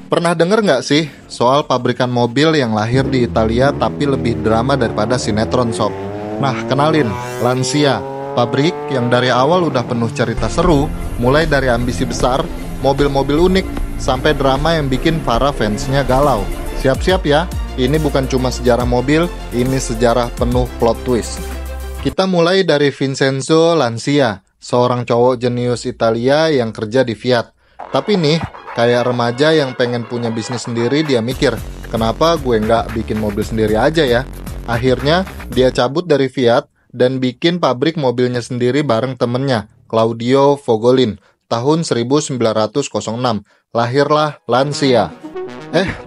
Pernah denger nggak sih soal pabrikan mobil yang lahir di Italia tapi lebih drama daripada sinetron sob? Nah, kenalin, Lancia, pabrik yang dari awal udah penuh cerita seru, mulai dari ambisi besar, mobil-mobil unik, sampai drama yang bikin para fansnya galau. Siap-siap ya, ini bukan cuma sejarah mobil, ini sejarah penuh plot twist. Kita mulai dari Vincenzo Lancia, seorang cowok jenius Italia yang kerja di Fiat. Tapi nih, kayak remaja yang pengen punya bisnis sendiri, dia mikir, kenapa gue nggak bikin mobil sendiri aja ya? Akhirnya, dia cabut dari Fiat dan bikin pabrik mobilnya sendiri bareng temennya, Claudio Fogolin. Tahun 1906, lahirlah Lancia.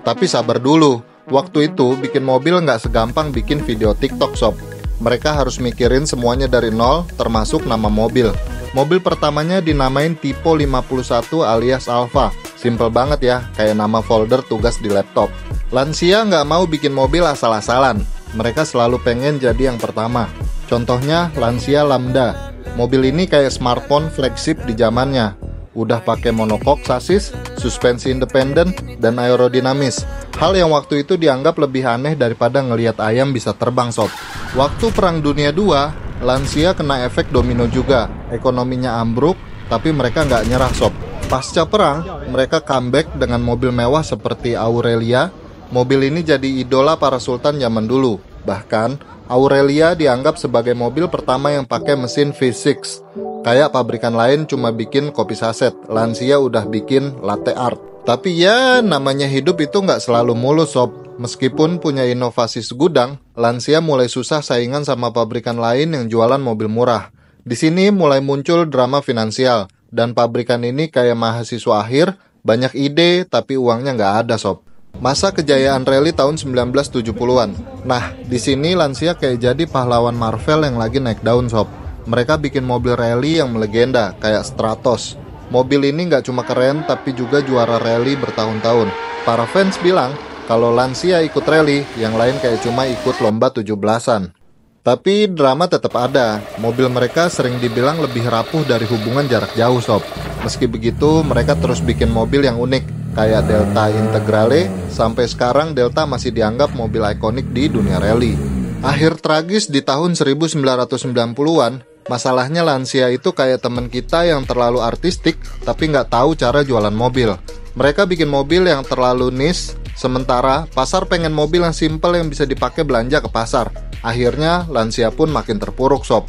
Tapi sabar dulu. Waktu itu, bikin mobil nggak segampang bikin video TikTok sob. Mereka harus mikirin semuanya dari nol, termasuk nama mobil. Mobil pertamanya dinamain Tipo 51 alias Alfa. Simple banget ya, kayak nama folder tugas di laptop. Lancia nggak mau bikin mobil asal-asalan. Mereka selalu pengen jadi yang pertama. Contohnya Lancia Lambda. Mobil ini kayak smartphone flagship di zamannya. Udah pakai monocoque sasis, suspensi independen, dan aerodinamis. Hal yang waktu itu dianggap lebih aneh daripada ngelihat ayam bisa terbang sob. Waktu Perang Dunia II, Lancia kena efek domino juga. Ekonominya ambruk, tapi mereka nggak nyerah sob. Pasca perang, mereka comeback dengan mobil mewah seperti Aurelia. Mobil ini jadi idola para sultan zaman dulu. Bahkan, Aurelia dianggap sebagai mobil pertama yang pakai mesin V6. Kayak pabrikan lain cuma bikin kopi saset, Lancia udah bikin latte art. Tapi ya, namanya hidup itu nggak selalu mulus sob. Meskipun punya inovasi segudang, Lancia mulai susah saingan sama pabrikan lain yang jualan mobil murah. Di sini mulai muncul drama finansial, dan pabrikan ini kayak mahasiswa akhir, banyak ide tapi uangnya nggak ada sob. Masa kejayaan rally tahun 1970-an. Nah, di sini Lancia kayak jadi pahlawan Marvel yang lagi naik daun sob. Mereka bikin mobil rally yang melegenda, kayak Stratos. Mobil ini nggak cuma keren, tapi juga juara rally bertahun-tahun. Para fans bilang, kalau Lancia ikut rally, yang lain kayak cuma ikut lomba 17-an. Tapi drama tetap ada. Mobil mereka sering dibilang lebih rapuh dari hubungan jarak jauh sob. Meski begitu, mereka terus bikin mobil yang unik, kayak Delta Integrale. Sampai sekarang Delta masih dianggap mobil ikonik di dunia rally. Akhir tragis di tahun 1990-an, masalahnya Lancia itu kayak teman kita yang terlalu artistik tapi nggak tahu cara jualan mobil. Mereka bikin mobil yang terlalu niche, sementara pasar pengen mobil yang simple yang bisa dipakai belanja ke pasar. Akhirnya Lancia pun makin terpuruk sob.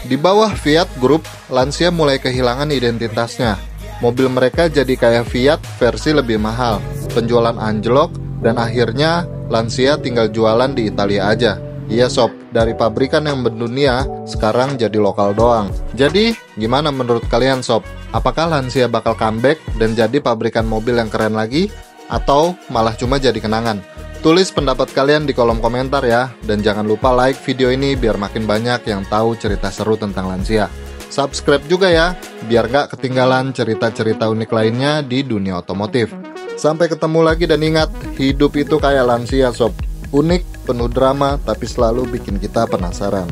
Di bawah Fiat Group, Lancia mulai kehilangan identitasnya. Mobil mereka jadi kayak Fiat versi lebih mahal, penjualan anjlok, dan akhirnya Lancia tinggal jualan di Italia aja. Iya sob, dari pabrikan yang mendunia, sekarang jadi lokal doang. Jadi, gimana menurut kalian sob? Apakah Lancia bakal comeback dan jadi pabrikan mobil yang keren lagi? Atau malah cuma jadi kenangan? Tulis pendapat kalian di kolom komentar ya. Dan jangan lupa like video ini biar makin banyak yang tahu cerita seru tentang Lancia. Subscribe juga ya, biar gak ketinggalan cerita-cerita unik lainnya di dunia otomotif. Sampai ketemu lagi dan ingat, hidup itu kayak Lancia sob. Unik, penuh drama, tapi selalu bikin kita penasaran.